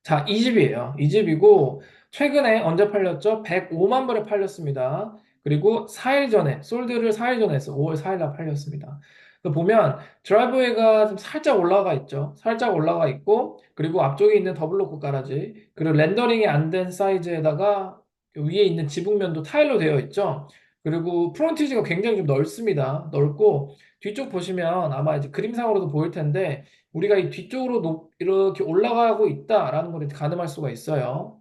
자, 이 집이에요. 이 집이고, 최근에 언제 팔렸죠? 105만 불에 팔렸습니다. 그리고 4일 전에, 솔드를 4일 전에 했어. 5월 4일 날 팔렸습니다. 그래서 보면 드라이브웨이가 좀 살짝 올라가 있죠. 살짝 올라가 있고, 그리고 앞쪽에 있는 더블로크 가라지, 그리고 렌더링이 안 된 사이즈에다가 위에 있는 지붕면도 타일로 되어 있죠. 그리고 프론티지가 굉장히 좀 넓습니다. 넓고, 뒤쪽 보시면 아마 이제 그림상으로도 보일 텐데, 우리가 이 뒤쪽으로 이렇게 올라가고 있다라는 걸 이제 가늠할 수가 있어요.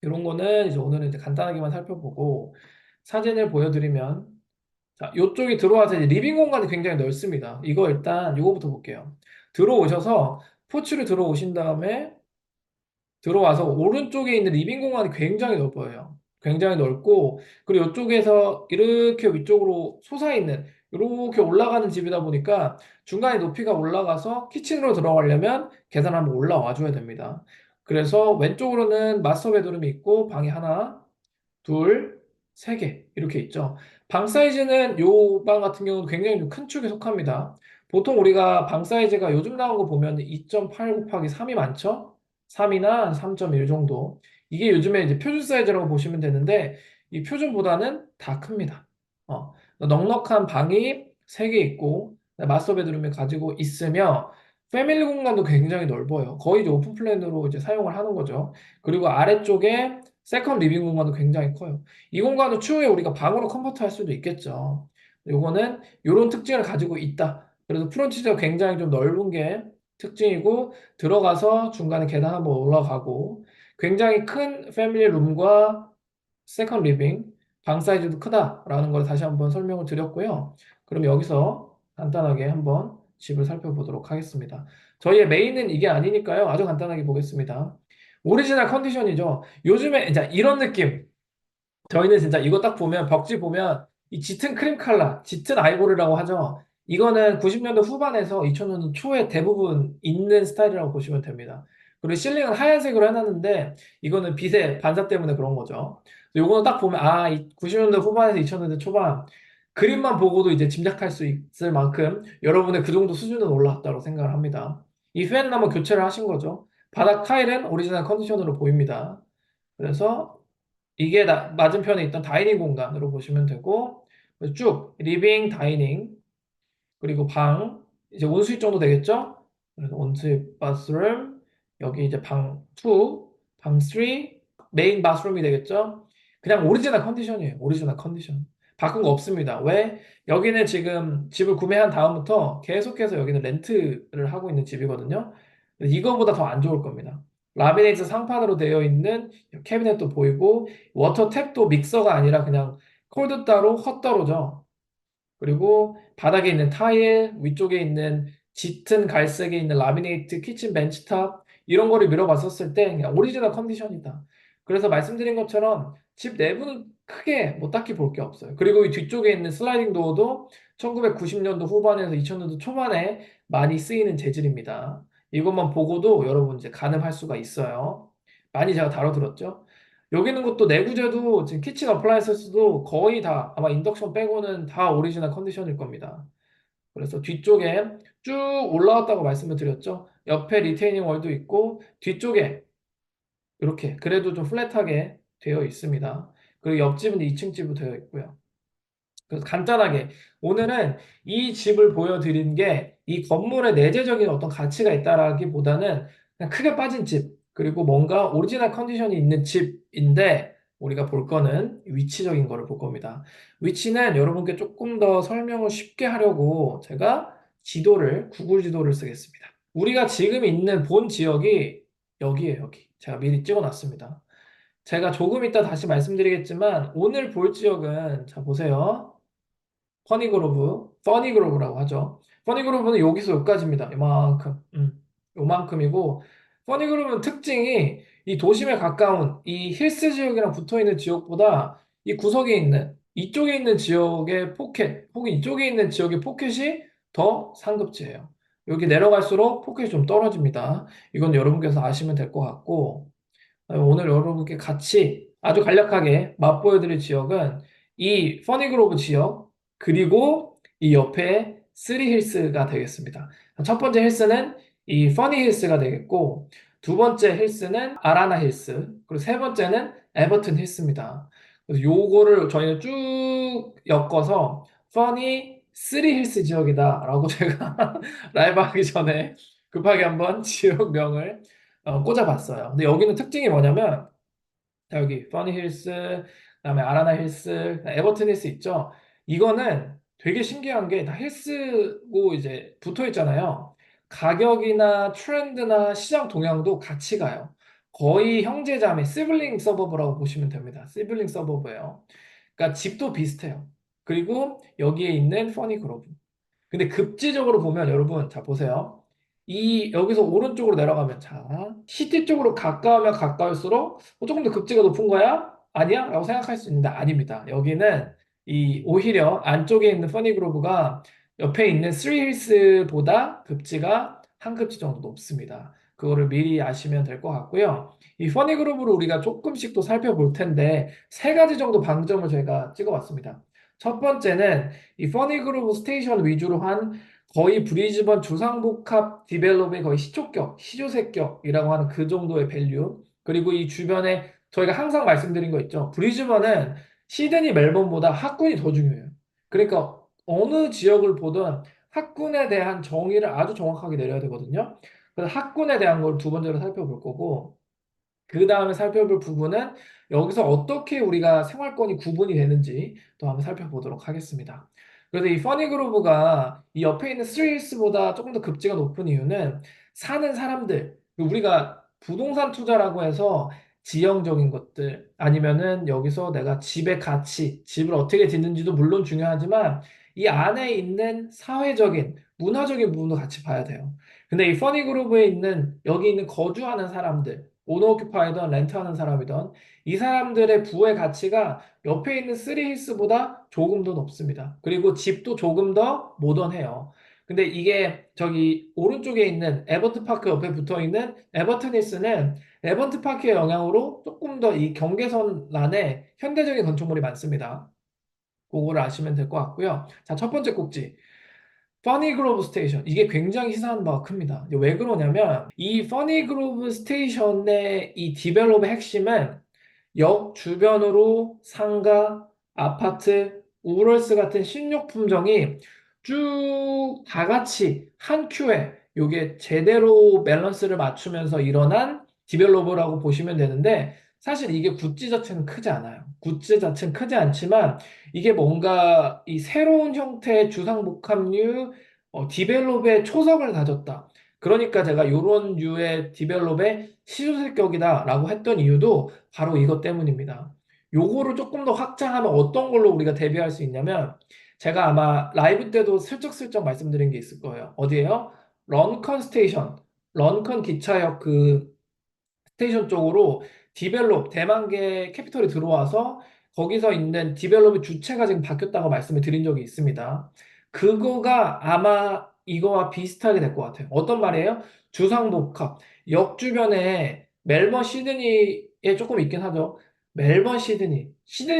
이런 거는 이제 오늘은 이제 간단하게만 살펴보고 사진을 보여드리면 자, 이쪽이 들어와서 이제 리빙 공간이 굉장히 넓습니다. 이거 일단 이거부터 볼게요. 들어오셔서 포치를 들어오신 다음에 들어와서 오른쪽에 있는 리빙 공간이 굉장히 넓어요. 굉장히 넓고 그리고 이쪽에서 이렇게 위쪽으로 솟아있는 이렇게 올라가는 집이다 보니까 중간에 높이가 올라가서 키친으로 들어가려면 계단 한번 올라와 줘야 됩니다. 그래서 왼쪽으로는 마스터 베드룸이 있고 방이 하나, 둘, 세 개 이렇게 있죠. 방 사이즈는 요 방 같은 경우는 굉장히 좀 큰 축에 속합니다. 보통 우리가 방 사이즈가 요즘 나온 거 보면 2.8 곱하기 3이 많죠? 3이나 3.1 정도. 이게 요즘에 이제 표준 사이즈라고 보시면 되는데 이 표준보다는 다 큽니다. 넉넉한 방이 3개 있고 마스터 베드룸을 가지고 있으며 패밀리 공간도 굉장히 넓어요. 거의 이제 오픈 플랜으로 이제 사용을 하는 거죠. 그리고 아래쪽에 세컨 리빙 공간도 굉장히 커요. 이 공간을 추후에 우리가 방으로 컨버트 할 수도 있겠죠. 요거는 이런 특징을 가지고 있다. 그래서 프론티지가 굉장히 좀 넓은 게 특징이고 들어가서 중간에 계단 한번 올라가고 굉장히 큰 패밀리 룸과 세컨 리빙 방 사이즈도 크다라는 걸 다시 한번 설명을 드렸고요. 그럼 여기서 간단하게 한번 집을 살펴보도록 하겠습니다. 저희의 메인은 이게 아니니까요. 아주 간단하게 보겠습니다. 오리지널 컨디션이죠. 요즘에 이제 이런 느낌. 저희는 진짜 이거 딱 보면 벽지 보면 이 짙은 크림 컬러, 짙은 아이보리라고 하죠. 이거는 90년대 후반에서 2000년대 초에 대부분 있는 스타일이라고 보시면 됩니다. 그리고 실링은 하얀색으로 해놨는데 이거는 빛의 반사 때문에 그런 거죠. 요거는 딱 보면 아, 이 90년대 후반에서 2000년대 초반 그림만 보고도 이제 짐작할 수 있을 만큼 여러분의 그 정도 수준은 올라왔다고 생각을 합니다. 이 팬은 한번 교체를 하신 거죠. 바닥 타일은 오리지널 컨디션으로 보입니다. 그래서 이게 맞은편에 있던 다이닝 공간으로 보시면 되고 쭉 리빙, 다이닝 그리고 방 이제 온수입 정도 되겠죠? 그래서 온수입 바스룸 여기 이제 방 2, 방 3, 메인 바스룸이 되겠죠? 그냥 오리지널 컨디션이에요. 오리지널 컨디션. 바꾼 거 없습니다. 왜? 여기는 지금 집을 구매한 다음부터 계속해서 여기는 렌트를 하고 있는 집이거든요. 이거보다 더 안 좋을 겁니다. 라미네이트 상판으로 되어 있는 캐비넷도 보이고 워터 탭도 믹서가 아니라 그냥 콜드 따로 헛 따로죠. 그리고 바닥에 있는 타일, 위쪽에 있는 짙은 갈색에 있는 라미네이트 키친 벤치탑 이런 거를 밀어봤었을 때 그냥 오리지널 컨디션이다. 그래서 말씀드린 것처럼 집 내부는 크게 뭐 딱히 볼 게 없어요. 그리고 이 뒤쪽에 있는 슬라이딩 도어도 1990년도 후반에서 2000년도 초반에 많이 쓰이는 재질입니다. 이것만 보고도 여러분 이제 가늠할 수가 있어요. 많이 제가 다뤄들었죠. 여기 있는 것도 내구재도 지금 키친 어플라이언스도 거의 다 아마 인덕션 빼고는 다 오리지널 컨디션일 겁니다. 그래서 뒤쪽에 쭉 올라왔다고 말씀을 드렸죠. 옆에 리테이닝 월도 있고 뒤쪽에 이렇게 그래도 좀 플랫하게 되어 있습니다. 그리고 옆집은 2층 집으로 되어 있고요. 그래서 간단하게 오늘은 이 집을 보여드린 게 이 건물의 내재적인 어떤 가치가 있다라기보다는 그냥 크게 빠진 집, 그리고 뭔가 오리지널 컨디션이 있는 집인데 우리가 볼 거는 위치적인 거를 볼 겁니다. 위치는 여러분께 조금 더 설명을 쉽게 하려고 제가 구글 지도를 쓰겠습니다. 우리가 지금 있는 본 지역이 여기에요, 여기. 제가 미리 찍어놨습니다. 제가 조금 이따 다시 말씀드리겠지만 오늘 볼 지역은 자 보세요. 퍼니그로브라고 하죠. 퍼니그로브는 여기서 여기까지입니다. 이만큼, 요만큼이고, 퍼니그로브는 특징이 이 도심에 가까운 이 힐스 지역이랑 붙어 있는 지역보다 이 구석에 있는 이쪽에 있는 지역의 포켓, 혹은 이쪽에 있는 지역의 포켓이 더 상급지예요. 여기 내려갈수록 포켓이 좀 떨어집니다. 이건 여러분께서 아시면 될 것 같고, 오늘 여러분께 같이 아주 간략하게 맛보여드릴 지역은 이 퍼니그로브 지역 그리고 이 옆에 쓰리 힐스가 되겠습니다. 첫 번째 힐스는 이 퍼니 힐스가 되겠고 두 번째 힐스는 아라나 힐스, 그리고 세 번째는 에버튼 힐스입니다. 그래서 요거를 저희는 쭉 엮어서 퍼니 3 힐스 지역이다라고 제가 라이브 하기 전에 급하게 한번 지역명을 꽂아봤어요. 근데 여기는 특징이 뭐냐면 자, 여기 퍼니 힐스, 그다음에 아라나 힐스, 에버튼 힐스 있죠? 이거는 되게 신기한 게 다 힐스고 이제 붙어 있잖아요. 가격이나 트렌드나 시장 동향도 같이 가요. 거의 형제자매, 시블링 서버브라고 보시면 됩니다. 시블링 서버브예요. 그러니까 집도 비슷해요. 그리고 여기에 있는 퍼니 그로브. 근데 급지적으로 보면 여러분, 자 보세요. 이 여기서 오른쪽으로 내려가면 자 시티 쪽으로 가까우면 가까울수록 조금 더 급지가 높은 거야? 아니야? 라고 생각할 수 있는데 아닙니다. 여기는 이 오히려 안쪽에 있는 퍼니그로브가 옆에 있는 스리힐스보다 급지가 한 급지 정도 높습니다. 그거를 미리 아시면 될 것 같고요. 이 퍼니그로브를 우리가 조금씩 또 살펴볼 텐데 세 가지 정도 방점을 저희가 찍어봤습니다. 첫 번째는 이 퍼니그루브 스테이션 위주로 한 거의 브리즈번 주상복합 디벨롭의 거의 시초격, 시조세격이라고 하는 그 정도의 밸류. 그리고 이 주변에 저희가 항상 말씀드린 거 있죠. 브리즈번은 시드니, 멜번보다 학군이 더 중요해요. 그러니까 어느 지역을 보든 학군에 대한 정의를 아주 정확하게 내려야 되거든요. 그래서 학군에 대한 걸 두 번째로 살펴볼 거고, 그 다음에 살펴볼 부분은 여기서 어떻게 우리가 생활권이 구분이 되는지 또 한번 살펴보도록 하겠습니다. 그래서 이 퍼니그로브가 이 옆에 있는 스트레이스보다 조금 더 급지가 높은 이유는 사는 사람들, 우리가 부동산 투자라고 해서 지형적인 것들 아니면은 여기서 내가 집의 가치, 집을 어떻게 짓는지도 물론 중요하지만 이 안에 있는 사회적인, 문화적인 부분도 같이 봐야 돼요. 근데 이 퍼니그로브에 있는 여기 있는 거주하는 사람들 오너 오큐파이든 렌트하는 사람이든 이 사람들의 부의 가치가 옆에 있는 쓰리힐스보다 조금 더 높습니다. 그리고 집도 조금 더 모던해요. 근데 이게 저기 오른쪽에 있는 에버트 파크 옆에 붙어 있는 에버튼 힐스는 에버트 파크의 영향으로 조금 더 이 경계선 안에 현대적인 건축물이 많습니다. 그거를 아시면 될 것 같고요. 자, 첫 번째 꼭지. 퍼니그로브 스테이션. 이게 굉장히 시사하는 바가 큽니다. 왜 그러냐면 이 퍼니그로브 스테이션의 이 디벨롭의 핵심은 역 주변으로 상가, 아파트, 우럴스 같은 신욕 품종이 쭉 다 같이 한 큐에 요게 제대로 밸런스를 맞추면서 일어난 디벨로버라고 보시면 되는데 사실 이게 굿즈 자체는 크지 않아요. 굿즈 자체는 크지 않지만 이게 뭔가 이 새로운 형태의 주상복합류 디벨롭의 초석을 다졌다. 그러니까 제가 이런 류의 디벨롭의 시조새격이다라고 했던 이유도 바로 이것 때문입니다. 요거를 조금 더 확장하면 어떤 걸로 우리가 대비할 수 있냐면 제가 아마 라이브 때도 슬쩍슬쩍 말씀드린 게 있을 거예요. 어디에요? 런컨 스테이션, 런컨 기차역 그 스테이션 쪽으로 디벨롭 대만계 캐피털이 들어와서 거기서 있는 디벨롭의 주체가 지금 바뀌었다고 말씀을 드린 적이 있습니다. 그거가 아마 이거와 비슷하게 될 것 같아요. 어떤 말이에요? 주상복합. 역 주변에 멜번 시드니에 조금 있긴 하죠. 멜번 시드니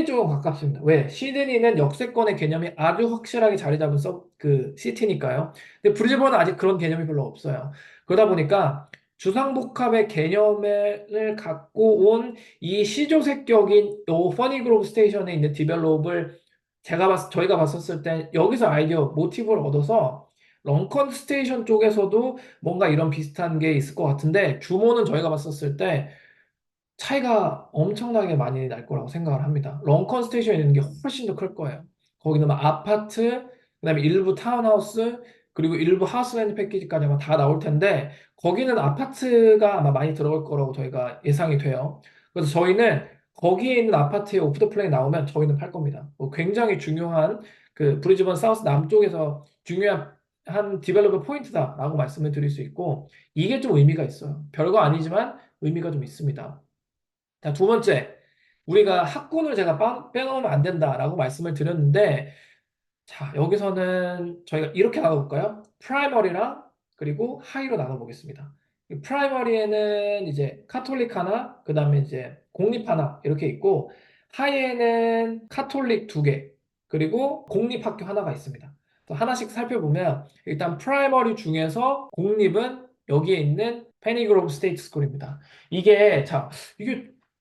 쪽은 가깝습니다. 왜? 시드니는 역세권의 개념이 아주 확실하게 자리 잡은 그 시티니까요. 근데 브리즈번은 아직 그런 개념이 별로 없어요. 그러다 보니까 주상복합의 개념을 갖고 온 이 시조색격인 요 퍼니그로브 스테이션에 있는 디벨롭을 저희가 봤었을 때 여기서 아이디어, 모티브를 얻어서 런컨 스테이션 쪽에서도 뭔가 이런 비슷한 게 있을 것 같은데 규모는 저희가 봤었을 때 차이가 엄청나게 많이 날 거라고 생각을 합니다. 런컨 스테이션에 있는 게 훨씬 더 클 거예요. 거기는 막 아파트, 그다음에 일부 타운하우스, 그리고 일부 하우스랜드 패키지까지 아마 다 나올 텐데 거기는 아파트가 아마 많이 들어갈 거라고 저희가 예상이 돼요. 그래서 저희는 거기에 있는 아파트에 오프 더 플레이 나오면 저희는 팔 겁니다. 굉장히 중요한 그 브리즈번 사우스 남쪽에서 중요한 한 디벨로퍼 포인트다라고 말씀을 드릴 수 있고 이게 좀 의미가 있어요. 별거 아니지만 의미가 좀 있습니다. 자, 두 번째, 우리가 학군을 제가 빼놓으면 안 된다라고 말씀을 드렸는데, 자, 여기서는 저희가 이렇게 나눠볼까요? 프라이머리랑 그리고 하이로 나눠보겠습니다. 이 프라이머리에는 이제 카톨릭 하나, 그 다음에 이제 공립 하나 이렇게 있고, 하이에는 카톨릭 두 개, 그리고 공립학교 하나가 있습니다. 또 하나씩 살펴보면 일단 프라이머리 중에서 공립은 여기에 있는 페니그로브 스테이트 스쿨입니다. 이게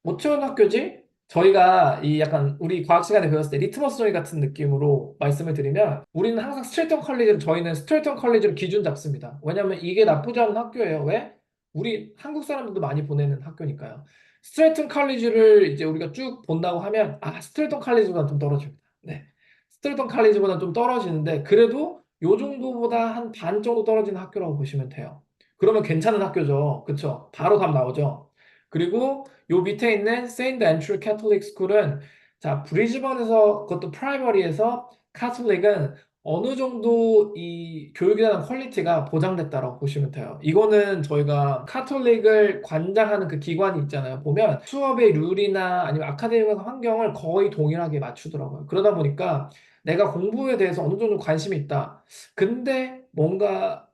어떤 학교지? 저희가 이 약간 우리 과학 시간에 배웠을 때 리트머스 조리 같은 느낌으로 말씀을 드리면 우리는 항상 저희는 스트레이턴 컬리지를 기준 잡습니다. 왜냐면 이게 나쁘지 않은 학교예요. 왜? 우리 한국 사람들도 많이 보내는 학교니까요. 스트레이턴 컬리지를 이제 우리가 쭉 본다고 하면 스트레이턴 컬리지보다 좀 떨어집니다. 네. 스트레이턴 컬리지보다 좀 떨어지는데 그래도 요 정도보다 한 반 정도 떨어지는 학교라고 보시면 돼요. 그러면 괜찮은 학교죠. 그쵸? 바로 답 나오죠. 그리고 요 밑에 있는 세인트 앤드류 캐톨릭 스쿨은 자, 브리즈번에서 그것도 프라이머리에서 카톨릭은 어느 정도 이 교육에 대한 퀄리티가 보장됐다고 보시면 돼요. 이거는 저희가 카톨릭을 관장하는 그 기관이 있잖아요. 보면 수업의 룰이나 아니면 아카데믹 환경을 거의 동일하게 맞추더라고요. 그러다 보니까 내가 공부에 대해서 어느 정도 관심이 있다. 근데 뭔가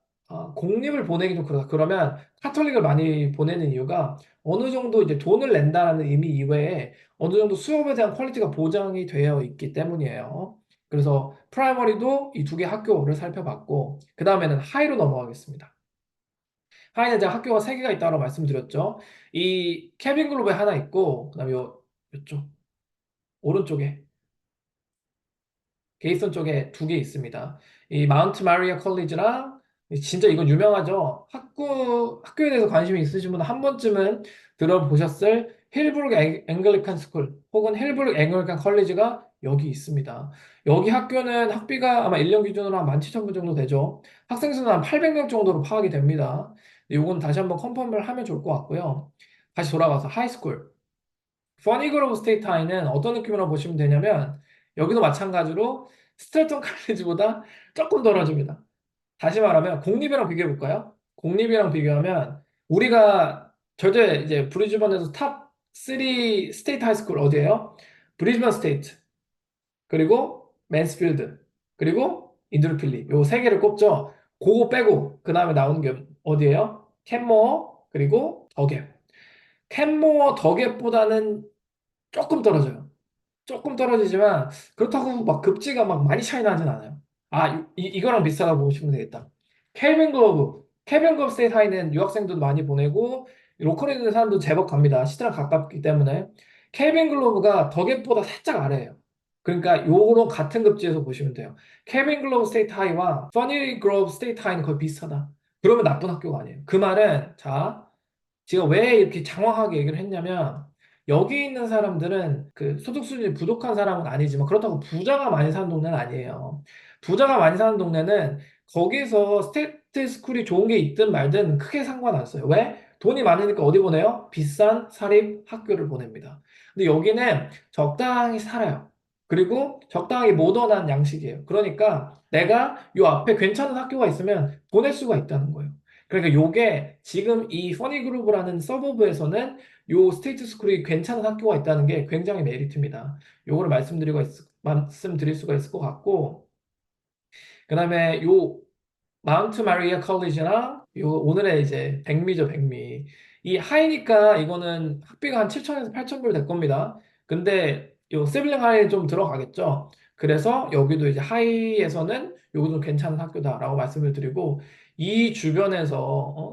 공립을 보내기 좀 그러다. 그러면 카톨릭을 많이 보내는 이유가 어느 정도 이제 돈을 낸다라는 의미 이외에 어느 정도 수업에 대한 퀄리티가 보장이 되어 있기 때문이에요. 그래서 프라이머리도 이 두 개 학교를 살펴봤고, 그 다음에는 하이로 넘어가겠습니다. 하이는 제가 학교가 세 개가 있다고 말씀드렸죠. 이 케빈 글로브에 하나 있고, 그 다음에 요쪽, 오른쪽에 게이슨 쪽에 두 개 있습니다. 이 마운트 마리아 컬리지랑 진짜 이건 유명하죠. 학교에 대해서 관심이 있으신 분은 한 번쯤은 들어보셨을 힐브룩 앵글리칸 스쿨 혹은 힐브룩 앵글리칸 컬리지가 여기 있습니다. 여기 학교는 학비가 아마 1년 기준으로 한 17,000불 정도 되죠. 학생 수는 한 800명 정도로 파악이 됩니다. 이건 다시 한번 컨펌을 하면 좋을 것 같고요. 다시 돌아가서 하이스쿨. 퍼니그로브 스테이트 하이는 어떤 느낌으로 보시면 되냐면 여기도 마찬가지로 스트레이턴 칼리지보다 조금 떨어집니다. 다시 말하면 공립이랑 비교해 볼까요? 공립이랑 비교하면 우리가 절대 이제 브리즈번에서 탑 3 스테이트 하이스쿨 어디예요? 브리즈번 스테이트 그리고 맨스필드 그리고 인드루 필리 요 세 개를 꼽죠. 그거 빼고 그 다음에 나오는 게 어디예요? 캔모어 그리고 더갭. 캔모어 더갭보다는 조금 떨어져요. 조금 떨어지지만 그렇다고 막 급지가 막 많이 차이 나진 않아요. 이거랑 비슷하다고 보시면 되겠다. 케빈 글로브 스테이트 하이는 유학생들도 많이 보내고 로컬에 있는 사람도 제법 갑니다. 시드랑 가깝기 때문에 케빈 글로브가 덕앱보다 살짝 아래예요. 그러니까 요런 같은 급지에서 보시면 돼요. 케빈 글로브 스테이트 하이와 퍼니 글로브 스테이트 하이는 거의 비슷하다. 그러면 나쁜 학교가 아니에요. 그 말은 자 제가 왜 이렇게 장황하게 얘기를 했냐면 여기 있는 사람들은 그 소득 수준이 부족한 사람은 아니지만 그렇다고 부자가 많이 사는 동네는 아니에요. 부자가 많이 사는 동네는 거기서 스테이트 스쿨이 좋은 게 있든 말든 크게 상관 안 써요. 왜? 돈이 많으니까 어디 보내요? 비싼 사립 학교를 보냅니다. 근데 여기는 적당히 살아요. 그리고 적당히 모던한 양식이에요. 그러니까 내가 요 앞에 괜찮은 학교가 있으면 보낼 수가 있다는 거예요. 그러니까 요게 지금 이 퍼니그루브라는 서버브에서는 요 스테이트 스쿨이 괜찮은 학교가 있다는 게 굉장히 메리트입니다. 요거를 말씀드릴 수가 있을 것 같고 그다음에 요 마운트 마리아 컬리지랑 요 오늘의 이제 백미죠, 백미. 이 하이니까 이거는 학비가 한 7천에서 8천 불 될 겁니다. 근데 요 세빌링 하이에 좀 들어가겠죠. 그래서 여기도 이제 하이에서는 요것도 괜찮은 학교다라고 말씀을 드리고 이 주변에서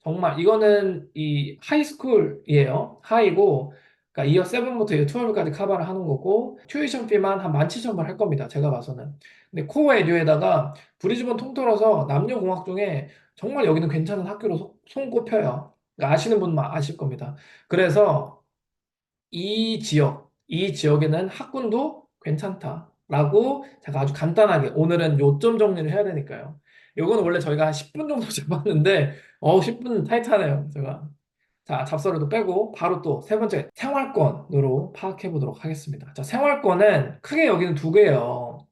정말 이거는 이 하이스쿨이에요. 하이고 그러니까 이어 7부터 이어 12까지 커버를 하는 거고 튜이션 피만 한 17,000불 할 겁니다. 제가 봐서는. 근데 코어 에듀에다가 브리즈번 통틀어서 남녀공학 중에 정말 여기는 괜찮은 학교로 손꼽혀요. 그러니까 아시는 분만 아실 겁니다. 그래서 이 지역에는 학군도 괜찮다라고 제가 아주 간단하게 오늘은 요점 정리를 해야 되니까요. 요거는 원래 저희가 한 10분 정도 잡았는데 10분 타이트하네요. 제가. 자, 잡서류도 빼고 바로 또 세 번째 생활권으로 파악해 보도록 하겠습니다. 자, 생활권은 크게 여기는 두 개예요.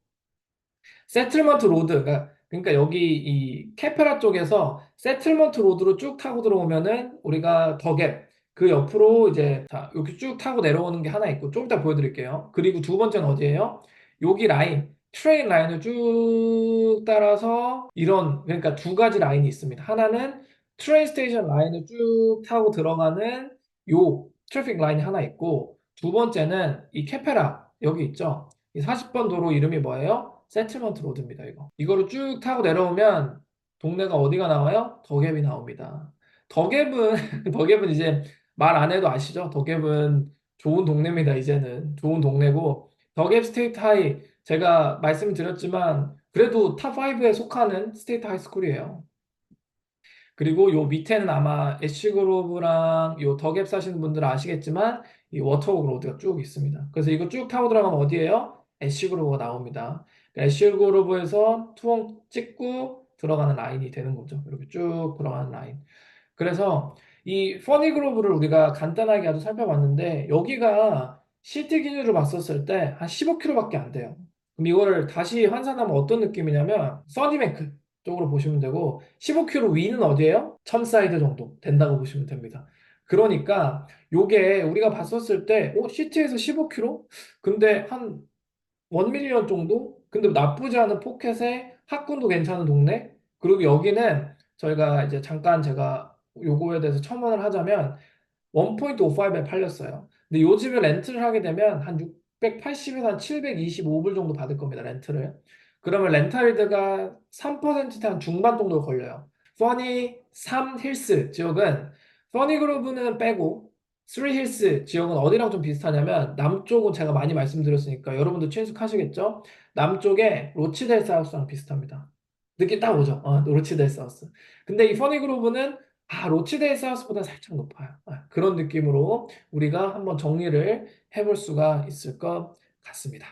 세틀먼트 로드, 그러니까 여기 이 케페라 쪽에서 세틀먼트 로드로 쭉 타고 들어오면은 우리가 더갭, 그 옆으로 이제 자, 이렇게 쭉 타고 내려오는 게 하나 있고 좀 이따 보여드릴게요. 그리고 두 번째는 어디예요? 여기 라인, 트레인 라인을 쭉 따라서 그러니까 두 가지 라인이 있습니다. 하나는 트레인 스테이션 라인을 쭉 타고 들어가는 요 트래픽 라인이 하나 있고 두 번째는 이 케페라, 여기 있죠? 이 40번 도로 이름이 뭐예요? 세틀먼트 로드입니다, 이거. 이거를 쭉 타고 내려오면 동네가 어디가 나와요? 더갭이 나옵니다. 더갭은 더갭은 이제 말 안 해도 아시죠? 더갭은 좋은 동네입니다. 이제는 좋은 동네고 더갭 스테이트 하이 제가 말씀드렸지만 그래도 탑 5에 속하는 스테이트 하이스쿨이에요. 그리고 요 밑에는 아마 애쉬그로브랑 요 덕앱 사시는 분들은 아시겠지만 이 워터워크 로드가 쭉 있습니다. 그래서 이거 쭉 타고 들어가면 어디예요? 애쉬그로브가 나옵니다. 애쉬그로브에서 투ong 찍고 들어가는 라인이 되는 거죠. 이렇게 쭉 들어가는 라인. 그래서 이 퍼니그로브를 우리가 간단하게 아주 살펴봤는데 여기가 시티 기준으로 봤었을 때 한 15km밖에 안 돼요. 그럼 이거를 다시 환산하면 어떤 느낌이냐면 써니뱅크 쪽으로 보시면 되고 15km 위는 어디예요? 첨사이드 정도 된다고 보시면 됩니다. 그러니까 요게 우리가 봤었을 때 시티에서 15km? 근데 한 1밀리언 정도? 근데 나쁘지 않은 포켓에 학군도 괜찮은 동네? 그리고 여기는 저희가 이제 잠깐 제가 요거에 대해서 첨언을 하자면 1.55에 팔렸어요. 근데 요즘에 렌트를 하게 되면 한 680에서 한 725불 정도 받을 겁니다. 렌트를. 그러면 렌탈비가 3%대 한 중반 정도 걸려요. 퍼니 3 힐스 지역은 퍼니 그로브는 빼고 3 힐스 지역은 어디랑 좀 비슷하냐면 남쪽은 제가 많이 말씀드렸으니까 여러분도 친숙하시겠죠? 남쪽에 로치델 사우스랑 비슷합니다. 느낌 딱 오죠? 로치델 사우스. 근데 이 퍼니 그로브는 로치데이 사우스보다 살짝 높아요. 그런 느낌으로 우리가 한번 정리를 해볼 수가 있을 것 같습니다.